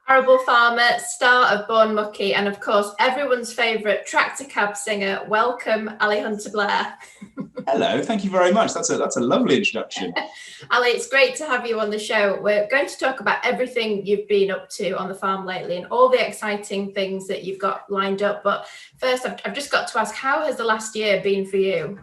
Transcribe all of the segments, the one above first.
Arable farmer, star of Born Mucky, and of course, everyone's favourite tractor cab singer. Welcome, Ali Hunter Blair. Hello, thank you very much. That's a lovely introduction. Ali, it's great to have you on the show. We're going to talk about everything you've been up to on the farm lately and all the exciting things that you've got lined up. But first, I've just got to ask, how has the last year been for you?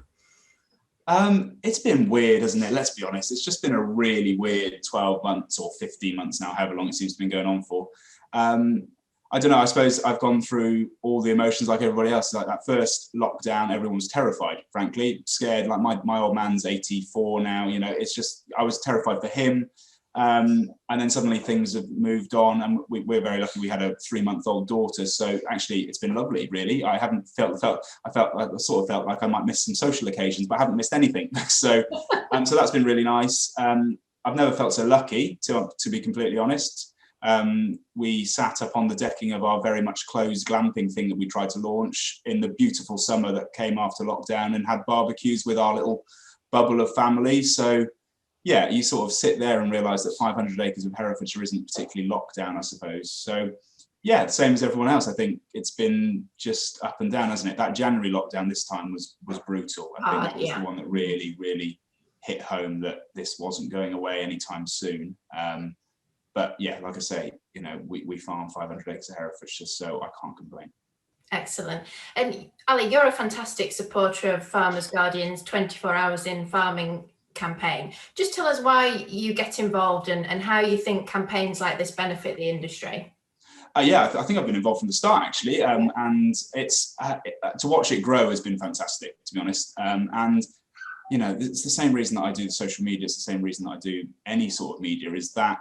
It's been weird, hasn't it? Let's be honest. It's just been a really weird 12 months or 15 months now, however long it seems to have been going on for. I don't know, I suppose I've gone through all the emotions like everybody else. Like that first lockdown, everyone was terrified, frankly, scared. Like my old man's 84 now, you know, it's just, I was terrified for him. And then suddenly things have moved on, and we're very lucky. We had a 3-month-old daughter, so actually it's been lovely. Really, I haven't felt like I might miss some social occasions, but I haven't missed anything. So that's been really nice. I've never felt so lucky, to be completely honest. We sat up on the decking of our very much closed glamping thing that we tried to launch in the beautiful summer that came after lockdown, and had barbecues with our little bubble of family. So yeah, you sort of sit there and realise that 500 acres of Herefordshire isn't particularly locked down, I suppose. So yeah, same as everyone else. I think it's been just up and down, hasn't it? That January lockdown this time was brutal. I think it was the one that really, really hit home that this wasn't going away anytime soon. But yeah, like I say, you know, we farm 500 acres of Herefordshire, so I can't complain. Excellent. And Ali, you're a fantastic supporter of Farmers Guardian's 24 Hours in Farming campaign. Just tell us why you get involved and how you think campaigns like this benefit the industry. Yeah, I think I've been involved from the start, actually, and it's to watch it grow has been fantastic, to be honest. And you know, it's the same reason that I do social media. It's the same reason that I do any sort of media. Is that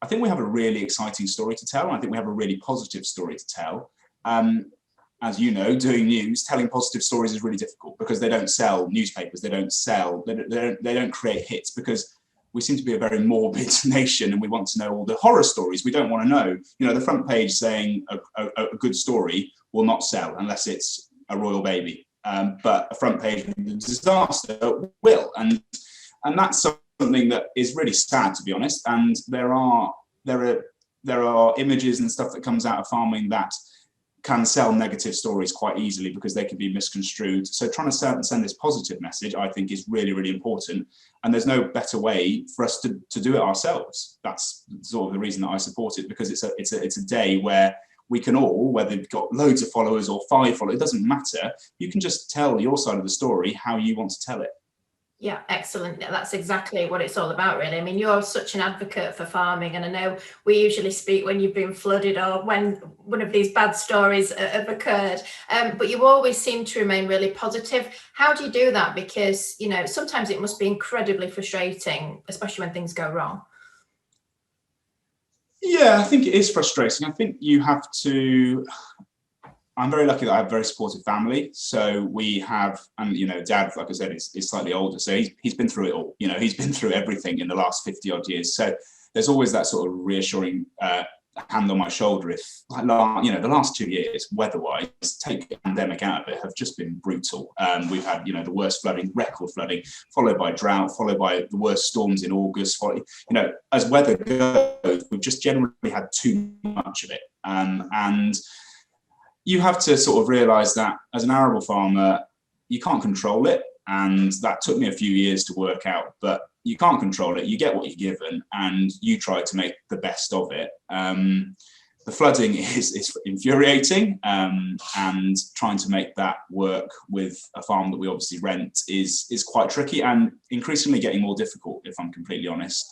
I think we have a really exciting story to tell, and I think we have a really positive story to tell. As you know, doing news, telling positive stories is really difficult because they don't sell newspapers, they don't create hits, because we seem to be a very morbid nation and we want to know all the horror stories. We don't want to know, you know, the front page saying a good story will not sell unless it's a royal baby, but a front page with a disaster will, and that's something that is really sad, to be honest. And there are images and stuff that comes out of farming that can sell negative stories quite easily because they can be misconstrued. So trying to send this positive message, I think, is really, really important. And there's no better way for us to do it ourselves. That's sort of the reason that I support it, because it's a day where we can all, whether you've got loads of followers or 5 followers, it doesn't matter. You can just tell your side of the story how you want to tell it. Yeah, excellent. That's exactly what it's all about, really. I mean, you're such an advocate for farming, and I know we usually speak when you've been flooded or when one of these bad stories have occurred, but you always seem to remain really positive. How do you do that? Because, you know, sometimes it must be incredibly frustrating, especially when things go wrong. Yeah, I think it is frustrating. I think you have to... I'm very lucky that I have a very supportive family. So we have, and you know, Dad, like I said, is slightly older, so he's been through it all. You know, he's been through everything in the last 50 odd years. So there's always that sort of reassuring hand on my shoulder. If, you know, the last 2 years, weather-wise, take the pandemic out of it, have just been brutal. We've had, you know, the worst flooding, record flooding, followed by drought, followed by the worst storms in August. You know, as weather goes, we've just generally had too much of it, and you have to sort of realise that as an arable farmer, you can't control it. And that took me a few years to work out, but you can't control it. You get what you're given and you try to make the best of it. The flooding is infuriating, and trying to make that work with a farm that we obviously rent is quite tricky and increasingly getting more difficult, if I'm completely honest.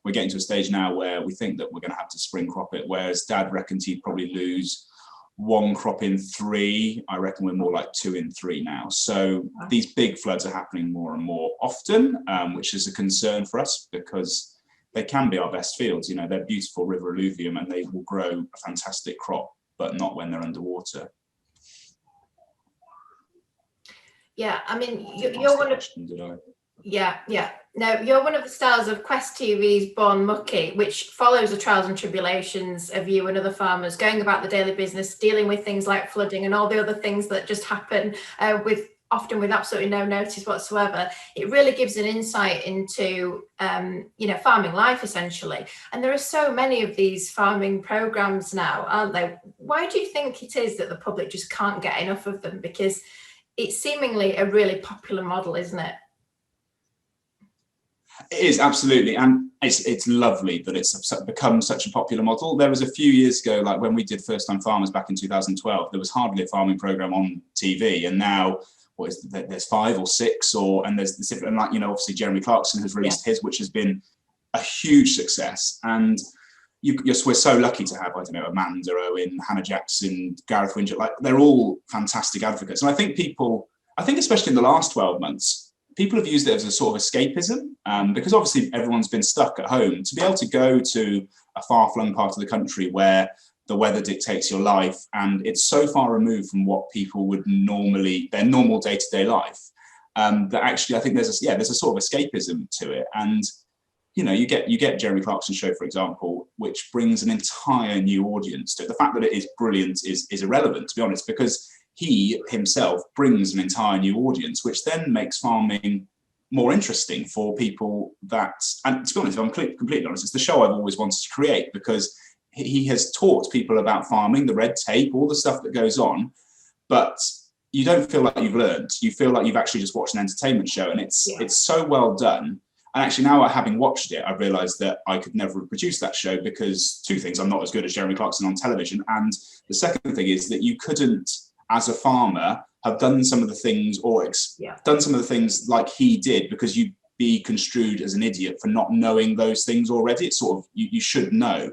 We're getting to a stage now where we think that we're going to have to spring crop it, whereas Dad reckons he'd probably lose 1 crop in 3. I reckon we're more like 2 in 3 now. So these big floods are happening more and more often, which is a concern for us because they can be our best fields. You know, they're beautiful river alluvium and they will grow a fantastic crop, but not when they're underwater. Yeah, I mean, you're one of... Yeah. No, you're one of the stars of Quest TV's Born Mucky, which follows the trials and tribulations of you and other farmers going about the daily business, dealing with things like flooding and all the other things that just happen with often with absolutely no notice whatsoever, it really gives an insight into, farming life essentially. And there are so many of these farming programs now, aren't there? Why do you think it is that the public just can't get enough of them? Because it's seemingly a really popular model, isn't it? It is, absolutely, and it's lovely that it's become such a popular model. There was a few years ago, like when we did First Time Farmers back in 2012, there was hardly a farming program on TV, and now there's 5 or 6, and there's this different, like, obviously Jeremy Clarkson has released his, which has been a huge success, and we're so lucky to have, I don't know, Amanda Owen, Hannah Jackson, Gareth Winget, like they're all fantastic advocates, and I think especially in the last 12 months. People have used it as a sort of escapism, because obviously everyone's been stuck at home. To be able to go to a far-flung part of the country where the weather dictates your life, and it's so far removed from what people would their normal day-to-day life, that actually I think there's a sort of escapism to it. And you get Jeremy Clarkson's show, for example, which brings an entire new audience to it. The fact that it is brilliant is irrelevant, to be honest, because he himself brings an entire new audience, which then makes farming more interesting for people and to be honest, if I'm completely honest, it's the show I've always wanted to create, because he has taught people about farming, the red tape, all the stuff that goes on, but you don't feel like you've learned. You feel like you've actually just watched an entertainment show, and it's so well done. And actually now, having watched it, I've realised that I could never have produced that show because 2 things: I'm not as good as Jeremy Clarkson on television, and the second thing is that you couldn't, as a farmer, have done some of the things done some of the things like he did, because you'd be construed as an idiot for not knowing those things already. It's sort of, you should know.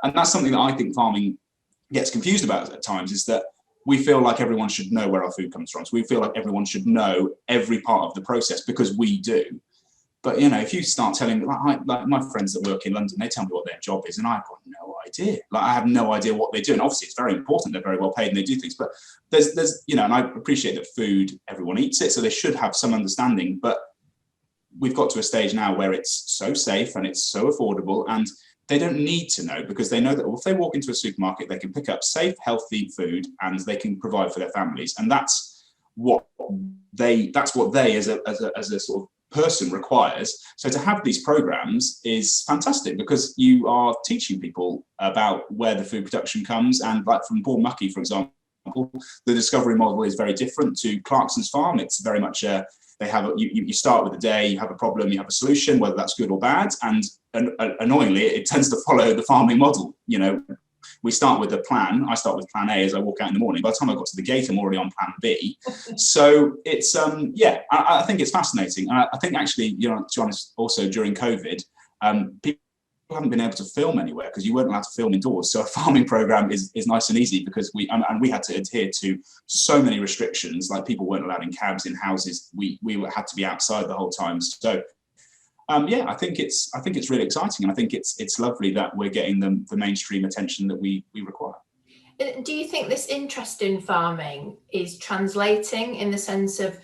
And that's something that I think farming gets confused about at times, is that we feel like everyone should know where our food comes from. So we feel like everyone should know every part of the process because we do. But if you start telling, like my friends that work in London, they tell me what their job is, and I've got no idea. Like, I have no idea what they do. And obviously, it's very important; they're very well paid and they do things. But there's and I appreciate that food, everyone eats it, so they should have some understanding. But we've got to a stage now where it's so safe and it's so affordable, and they don't need to know, because they know that if they walk into a supermarket, they can pick up safe, healthy food and they can provide for their families, and that's what they as a sort of person requires. So to have these programs is fantastic, because you are teaching people about where the food production comes. And like from Paul Mucky, for example, the discovery model is very different to Clarkson's farm. It's very much you start with a day, you have a problem, you have a solution, whether that's good or bad, and annoyingly it tends to follow the farming model. We start with a plan. I start with plan A as I walk out in the morning. By the time I got to the gate, I'm already on plan B. So it's, I think it's fascinating. I think actually, to be honest, also during COVID, people haven't been able to film anywhere because you weren't allowed to film indoors. So a farming program is nice and easy, because we had to adhere to so many restrictions. Like, people weren't allowed in cabs, in houses. We had to be outside the whole time. So I think it's really exciting, and I think it's lovely that we're getting the mainstream attention that we require. Do you think this interest in farming is translating, in the sense of,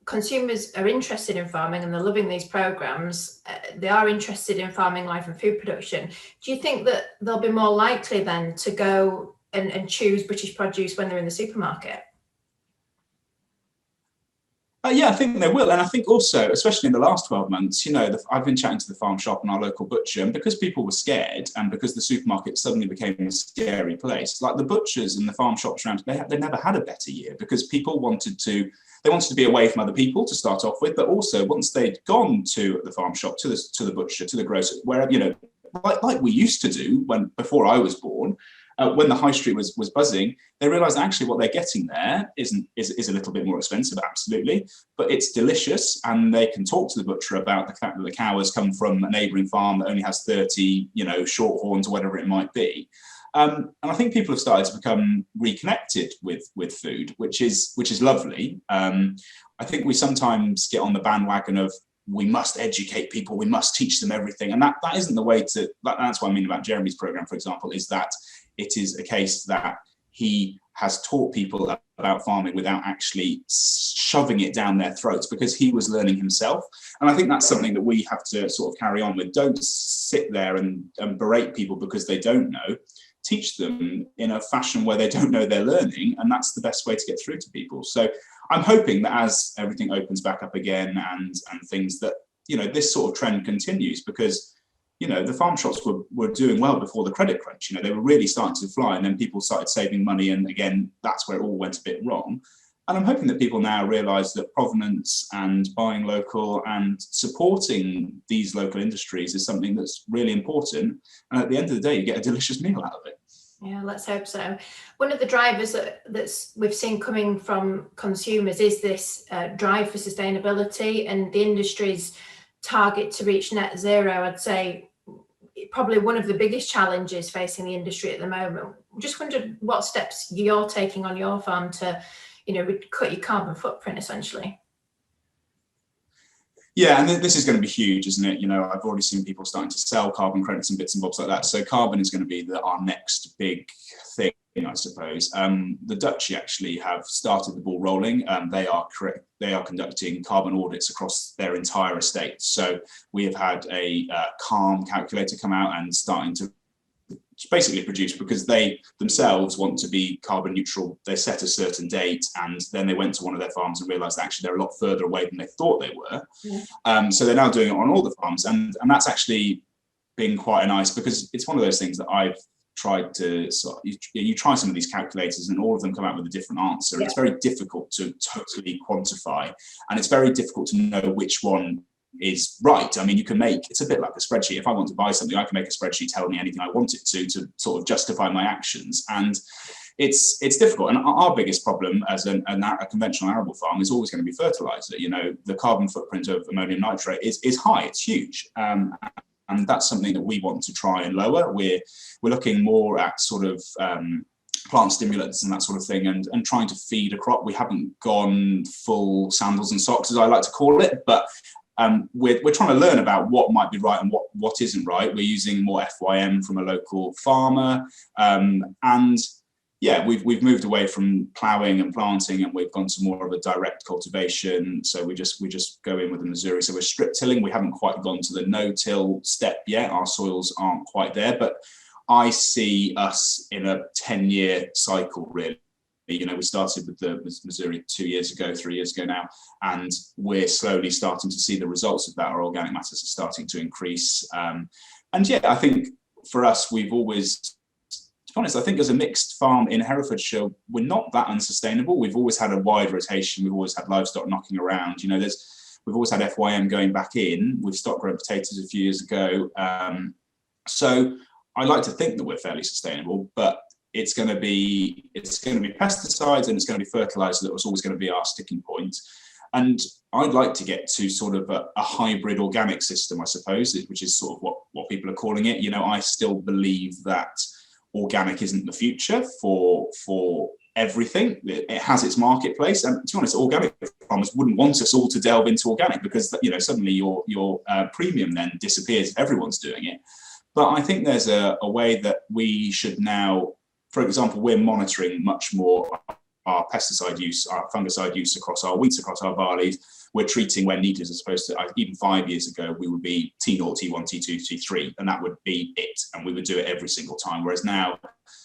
consumers are interested in farming and they're loving these programs, they are interested in farming life and food production? Do you think that they'll be more likely then to go and choose British produce when they're in the supermarket? I think they will. And I think also, especially in the last 12 months, I've been chatting to the farm shop and our local butcher, and because people were scared, and because the supermarket suddenly became a scary place, like the butchers and the farm shops around, they never had a better year, because people wanted to be away from other people to start off with, but also once they'd gone to the farm shop, to the butcher, to the grocer, wherever, like we used to do before I was born, when the high street was buzzing, they realised actually what they're getting there is a little bit more expensive, absolutely, but it's delicious, and they can talk to the butcher about the fact that the cow has come from a neighbouring farm that only has 30, shorthorns or whatever it might be. And I think people have started to become reconnected with food, which is lovely. I think we sometimes get on the bandwagon of, we must educate people, we must teach them everything, and that isn't the way to. That's what I mean about Jeremy's program, for example, is that it is a case that he has taught people about farming without actually shoving it down their throats, because he was learning himself. And I think that's something that we have to sort of carry on with. Don't sit there and berate people because they don't know. teach them in a fashion where they don't know they're learning, and that's the best way to get through to people. So I'm hoping that as everything opens back up again and things, that, you know, this sort of trend continues, because, you know, the farm shops were doing well before the credit crunch. You know, they were really starting to fly, and then people started saving money, and again, that's where it all went a bit wrong. And I'm hoping that people now realise that provenance and buying local and supporting these local industries is something that's really important. And at the end of the day, you get a delicious meal out of it. Yeah, let's hope so. One of the drivers that's we've seen coming from consumers is this drive for sustainability, and the industry's target to reach net zero. I'd say probably one of the biggest challenges facing the industry at the moment. Just wondered what steps you're taking on your farm to, you know, cut your carbon footprint essentially. Yeah, and this is going to be huge, isn't it? You know, I've already seen people starting to sell carbon credits and bits and bobs like that. So carbon is going to be our next big thing, I suppose. The Dutch actually have started the ball rolling. They are conducting carbon audits across their entire estate. So we have had a CARM calculator come out and starting to basically produce, because they themselves want to be carbon neutral. They set a certain date, and then they went to one of their farms and realized that actually they're a lot further away than they thought they were. Yeah. So they're now doing it on all the farms, and that's actually been quite nice, because it's one of those things that I've tried to you try some of these calculators and all of them come out with a different answer. Yeah. It's very difficult to totally quantify, and it's very difficult to know which one is right. I mean, it's a bit like a spreadsheet. If I want to buy something, I can make a spreadsheet tell me anything I want it to sort of justify my actions. And it's difficult. And our biggest problem as a conventional arable farm is always going to be fertilizer. You know, the carbon footprint of ammonium nitrate is high, it's huge. And that's something that we want to try and lower. We're looking more at sort of plant stimulants and that sort of thing, and trying to feed a crop. We haven't gone full sandals and socks, as I like to call it, but we're trying to learn about what might be right and what isn't right. We're using more FYM from a local farmer, and yeah, we've moved away from ploughing and planting, and we've gone to more of a direct cultivation. So we just go in with the Missouri. So we're strip tilling. We haven't quite gone to the no-till step yet. Our soils aren't quite there, but I see us in a 10-year cycle, really. You know, we started with the Missouri 3 years ago now, and we're slowly starting to see the results of that. Our organic matters are starting to increase. And yeah, I think for us, we've always, to be honest, I think as a mixed farm in Herefordshire, we're not that unsustainable. We've always had a wide rotation. We've always had livestock knocking around. You know, we've always had FYM going back in. We've stopped growing potatoes a few years ago. So I like to think that we're fairly sustainable, but it's going to be pesticides and it's going to be fertilizer that was always going to be our sticking point. And I'd like to get to sort of a hybrid organic system, I suppose, which is sort of what people are calling it. You know, I still believe that organic isn't the future for everything. It has its marketplace, and to be honest, organic farmers wouldn't want us all to delve into organic, because, you know, suddenly your premium then disappears if everyone's doing it. But I think there's a way that we should now. For example, we're monitoring much more our pesticide use, our fungicide use across our wheats, across our barleys. We're treating where needed, as opposed to even 5 years ago, we would be T0, T1, T2, T3, and that would be it. And we would do it every single time. Whereas now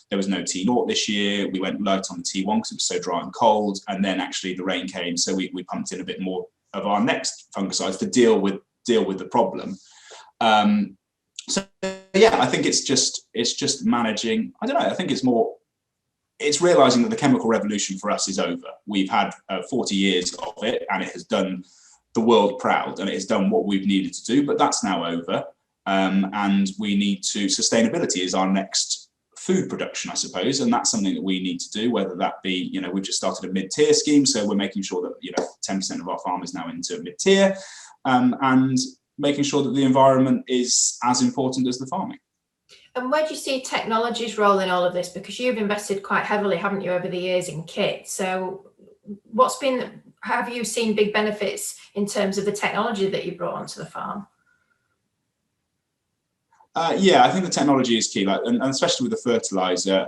there was no T0 this year. We went light on the T1 because it was so dry and cold. And then actually the rain came. So we pumped in a bit more of our next fungicides to deal with the problem. So yeah, I think it's just managing. I don't know. I think it's realizing that the chemical revolution for us is over. We've had 40 years of it, and it has done the world proud, and it has done what we've needed to do. But that's now over, and we need to. Sustainability is our next food production, I suppose, and that's something that we need to do. Whether that be, you know, we've just started a mid-tier scheme, so we're making sure that, you know, 10% of our farm is now into mid-tier, and making sure that the environment is as important as the farming. And where do you see technology's role in all of this? Because you've invested quite heavily, haven't you, over the years in kit? So have you seen big benefits in terms of the technology that you brought onto the farm? Yeah, I think the technology is key, and especially with the fertilizer,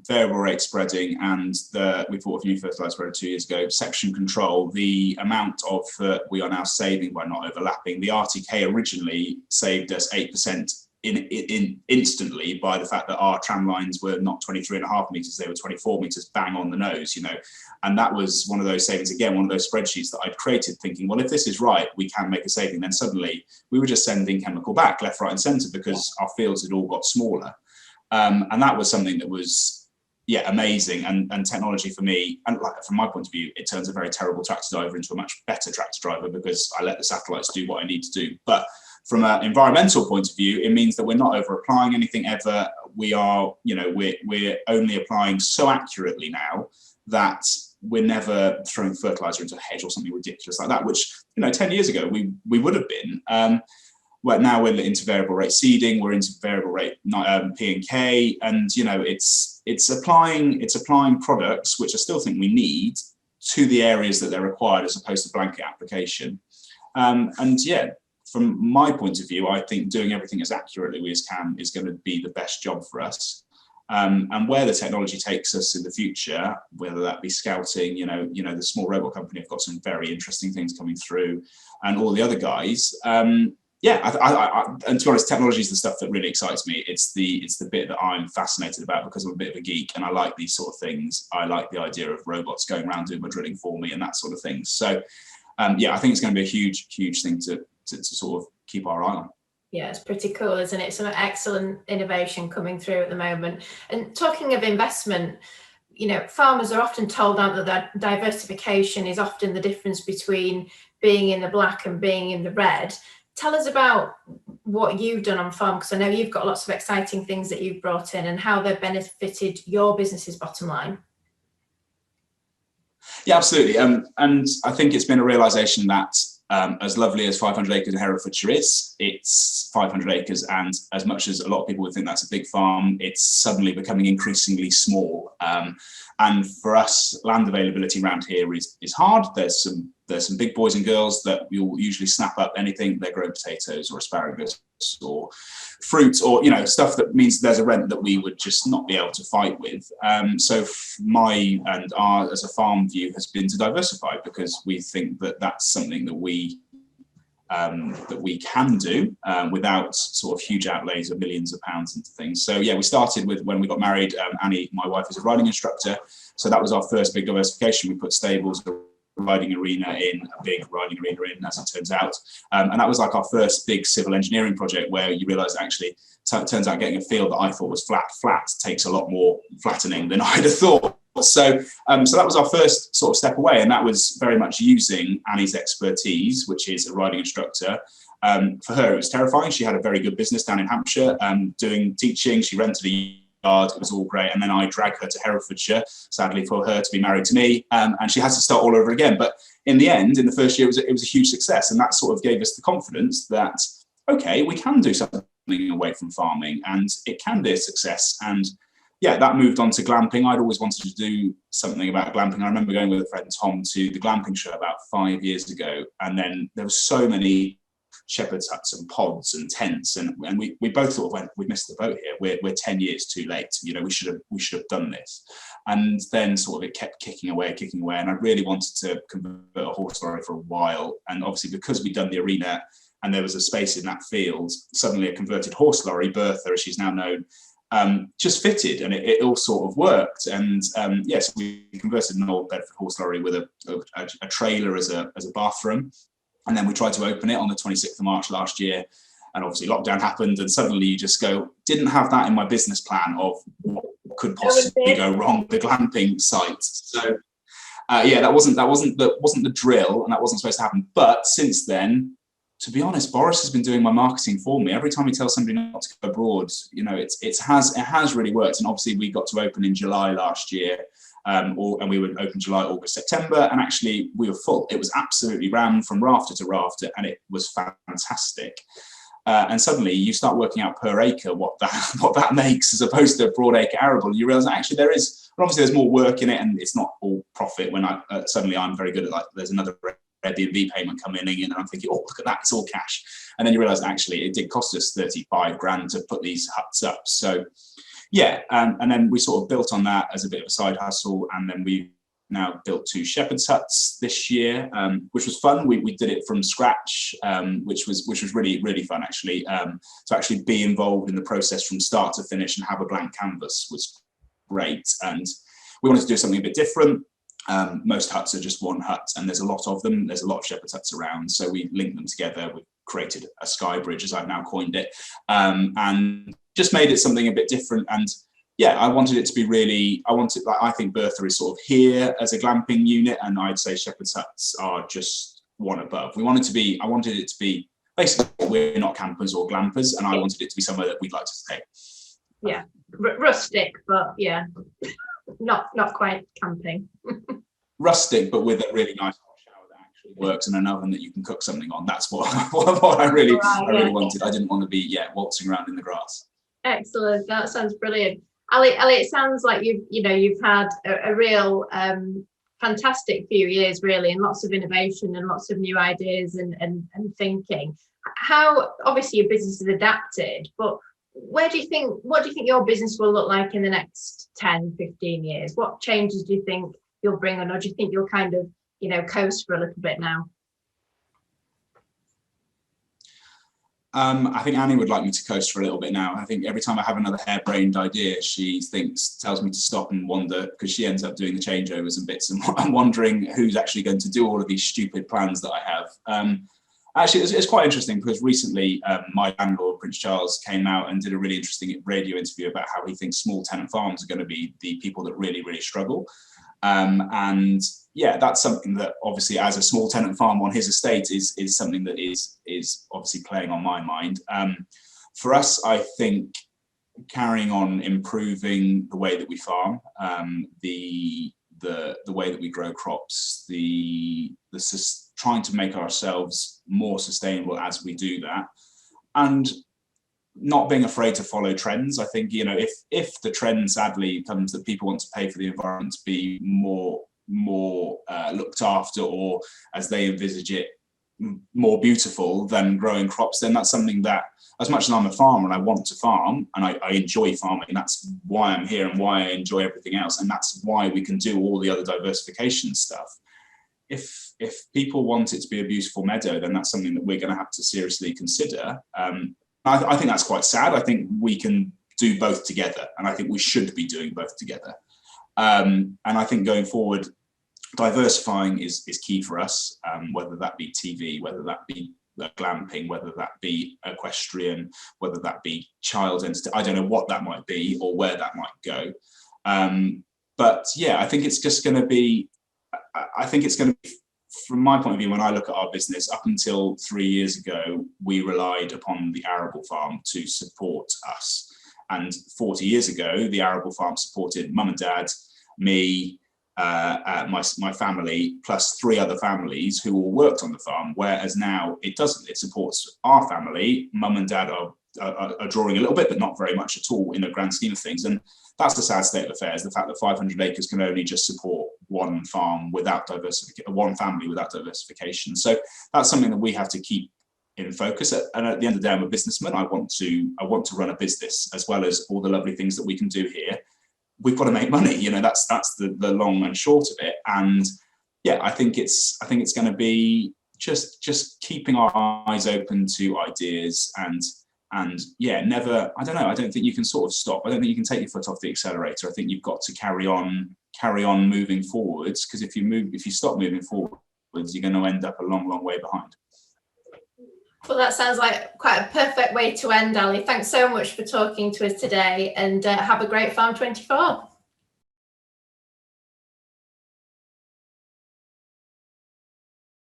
variable rate spreading, and we bought a new fertilizer spreader 2 years ago, section control, the amount of we are now saving by not overlapping. The RTK originally saved us 8% in instantly by the fact that our tram lines were not 23.5 meters, they were 24 meters bang on the nose, you know. And that was one of those savings, again, one of those spreadsheets that I'd created thinking, well, if this is right, we can make a saving. Then suddenly we were just sending chemical back left, right and center because our fields had all got smaller. And that was something that was, yeah, amazing. And technology for me, and like from my point of view, it turns a very terrible tractor driver into a much better tractor driver because I let the satellites do what I need to do. But from an environmental point of view, it means that we're not over applying anything ever. We are, you know, we're only applying so accurately now that we're never throwing fertilizer into a hedge or something ridiculous like that, which, you know, 10 years ago we would have been. Well, now we're into variable rate seeding, we're into variable rate P and K, and you know, it's applying products which I still think we need to the areas that they're required as opposed to blanket application. And yeah, from my point of view, I think doing everything as accurately as can is going to be the best job for us. And where the technology takes us in the future, whether that be scouting, you know, the small robot company have got some very interesting things coming through, and all the other guys. Yeah, and to be honest, technology is the stuff that really excites me. It's the bit that I'm fascinated about because I'm a bit of a geek and I like these sort of things. I like the idea of robots going around doing my drilling for me and that sort of thing. So yeah, I think it's going to be a huge thing to sort of keep our eye on. Yeah, it's pretty cool, isn't it? Some excellent innovation coming through at the moment. And talking of investment, you know, farmers are often told, aren't they, that diversification is often the difference between being in the black and being in the red. Tell us about what you've done on farm, because I know you've got lots of exciting things that you've brought in and how they've benefited your business's bottom line. Yeah, absolutely. And I think it's been a realization that as lovely as 500 acres in Herefordshire is, it's 500 acres. And as much as a lot of people would think that's a big farm, it's suddenly becoming increasingly small. And for us, land availability around here is hard. There's some big boys and girls that you'll usually snap up anything. They're growing potatoes or asparagus or fruit, or, you know, stuff that means there's a rent that we would just not be able to fight with. So my and our as a farm view has been to diversify, because we think that that's something that we can do without sort of huge outlays of millions of pounds into things. So yeah, we started with, when we got married, Annie, my wife, is a riding instructor. So that was our first big diversification. We put stables, a riding arena in, a big riding arena in, as it turns out. And that was like our first big civil engineering project, where you realise actually, it turns out getting a field that I thought was flat takes a lot more flattening than I'd have thought. So that was our first sort of step away, and that was very much using Annie's expertise, which is a riding instructor. For her, it was terrifying. She had a very good business down in Hampshire, doing teaching. She rented a yard. It was all great. And then I dragged her to Herefordshire, sadly for her to be married to me, and she had to start all over again. But in the end, in the first year, it was a huge success, and that sort of gave us the confidence that, okay, we can do something away from farming, and it can be a success. And yeah, that moved on to glamping. I'd always wanted to do something about glamping. I remember going with a friend, Tom, to the glamping show about 5 years ago. And then there were so many shepherd's huts and pods and tents. And we both sort of went, we missed the boat here. We're 10 years too late. You know, we should have done this. And then sort of it kept kicking away. And I really wanted to convert a horse lorry for a while. And obviously, because we'd done the arena and there was a space in that field, suddenly a converted horse lorry, Bertha, as she's now known, just fitted, and it all sort of worked. And yes, we converted an old Bedford horse lorry with a trailer as a bathroom, and then we tried to open it on the 26th of March last year, and obviously lockdown happened, and suddenly you just go, didn't have that in my business plan of what could possibly go wrong with the glamping site. So yeah, that wasn't the drill, and that wasn't supposed to happen. But since then, to be honest, Boris has been doing my marketing for me. Every time he tells somebody not to go abroad, you know, it has really worked. And obviously, we got to open in July last year, and we would open July, August, September, and actually we were full. It was absolutely rammed from rafter to rafter, and it was fantastic. And suddenly, you start working out per acre what that makes, as opposed to a broad acre arable. You realise actually obviously there's more work in it, and it's not all profit. When suddenly I'm very good at, like, there's another Airbnb payment coming in, and I'm thinking, oh, look at that, it's all cash. And then you realise actually it did cost us 35 grand to put these huts up. So yeah, and then we sort of built on that as a bit of a side hustle, and then we now built 2 shepherd's huts this year, which was fun. We did it from scratch, which was really fun actually. To actually be involved in the process from start to finish and have a blank canvas was great. And we wanted to do something a bit different. Most huts are just one hut, and there's a lot of them. There's a lot of shepherd's huts around, so we linked them together. We created a sky bridge, as I've now coined it, and just made it something a bit different. And yeah, I wanted it to be really, I think Bertha is sort of here as a glamping unit, and I'd say shepherd's huts are just one above. I wanted it to be basically, we're not campers or glampers, and I wanted it to be somewhere that we'd like to stay. Yeah, rustic, but yeah, not quite camping. Rustic, but with a really nice hot shower that actually works, and an oven that you can cook something on. That's what I really wanted. I didn't want to be waltzing around in the grass. Excellent. That sounds brilliant. Ali, it sounds like you've had a real fantastic few years, really, and lots of innovation and lots of new ideas and thinking. How obviously your business is adapted, but what do you think your business will look like in the next 10, 15 years? What changes do you think you'll bring on, or do you think you'll kind of, coast for a little bit now? I think Annie would like me to coast for a little bit now. I think every time I have another harebrained idea, she tells me to stop and wonder, because she ends up doing the changeovers and bits, and I'm wondering who's actually going to do all of these stupid plans that I have. Actually, it's quite interesting, because recently my landlord, Prince Charles, came out and did a really interesting radio interview about how he thinks small tenant farms are going to be the people that really struggle. And yeah, that's something that obviously, as a small tenant farm on his estate, is something that is obviously playing on my mind. For us, I think carrying on improving the way that we farm, the way that we grow crops, trying to make ourselves more sustainable as we do that, and not being afraid to follow trends. I think, if the trend sadly comes that people want to pay for the environment to be more looked after, or as they envisage it, more beautiful than growing crops, then that's something that, as much as I'm a farmer and I want to farm and I enjoy farming, that's why I'm here and why I enjoy everything else, and that's why we can do all the other diversification stuff. If people want it to be a beautiful meadow, then that's something that we're going to have to seriously consider. I think that's quite sad. I think we can do both together, and I think we should be doing both together. And I think going forward, diversifying is key for us, whether that be TV, whether that be glamping, whether that be equestrian, whether that be child entertainment. I don't know what that might be or where that might go. But yeah, I think it's just going to be, from my point of view, when I look at our business, up until 3 years ago, we relied upon the arable farm to support us. And 40 years ago, the arable farm supported mum and dad, me, my family, plus 3 other families who all worked on the farm, whereas now it doesn't. It supports our family. Mum and dad are drawing a little bit, but not very much at all in the grand scheme of things. And that's the sad state of affairs, the fact that 500 acres can only just support one farm without diversification, one family without diversification. So that's something that we have to keep in focus. And at the end of the day, I'm a businessman. I want to run a business, as well as all the lovely things that we can do here. We've got to make money. That's the long and short of it. And yeah, I think it's going to be just keeping our eyes open to ideas and yeah, never, I don't know, I don't think you can sort of stop. I don't think you can take your foot off the accelerator. I think you've got to carry on moving forwards, because if you stop moving forwards, you're going to end up a long way behind. Well, that sounds like quite a perfect way to end, Ali. Thanks so much for talking to us today, and have a great Farm 24.